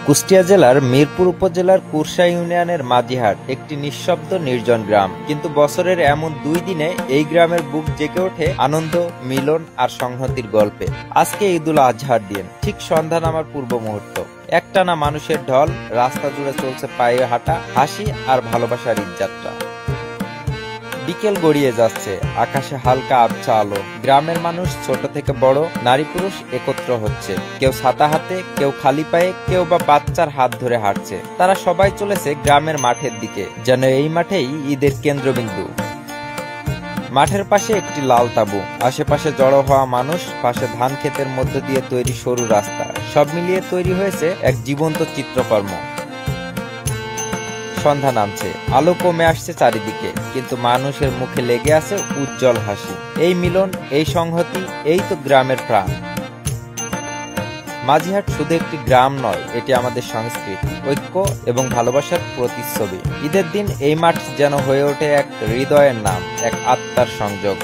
কুষ্টিয়া জেলার মিরপুর উপজেলার কুরসা ইউনিয়নের মাঝিহাট একটি নিঃশব্দ নির্জন গ্রাম, কিন্তু বছরের এমন 2 দিনে এই গ্রামের বুক জেগে ওঠে আনন্দ, মিলন আর সংহতির গল্পে। আজকে ঈদুল আজহার দিন, ঠিক সন্ধ্যা নামার পূর্ব মুহূর্ত। একটানা মানুষের ঢল, রাস্তা জুড়ে চলছে পায়ে হাঁটা, হাসি আর ভালোবাসার ঈদযাত্রা। বিকেল গড়িয়ে যাচ্ছে, আকাশে হালকা আবছা আলো। গ্রামের মানুষ ছোট থেকে বড়, নারী পুরুষ একত্র হচ্ছে। কেউ ছাতা হাতে, কেউ খালি পায়ে, কেউ বা বাচ্চার হাত ধরে হাঁটছে। তারা সবাই চলেছে গ্রামের মাঠের দিকে, যেন এই মাঠেই ঈদের কেন্দ্রবিন্দু। মাঠের পাশে একটি লাল তাঁবু, আশেপাশে জড়ো হওয়া মানুষ, পাশে ধান ক্ষেতের মধ্য দিয়ে তৈরি সরু রাস্তা। সব মিলিয়ে তৈরি হয়েছে এক জীবন্ত চিত্রকর্ম। সন্ধ্যা নামছে, আলো কমে আসছে চারিদিকে, কিন্তু মানুষের মুখে লেগে আছে উজ্জ্বল হাসি। এই মিলন, এই সংহতি, এই তো গ্রামের প্রাণ। মাঝিহাট শুধু একটি গ্রাম নয়, এটি আমাদের সংস্কৃতি, ঐক্য এবং ভালোবাসার প্রতিচ্ছবি। ঈদের দিন এই মাঠ যেন হয়ে ওঠে এক হৃদয়ের নাম, এক আত্মার সংযোগ।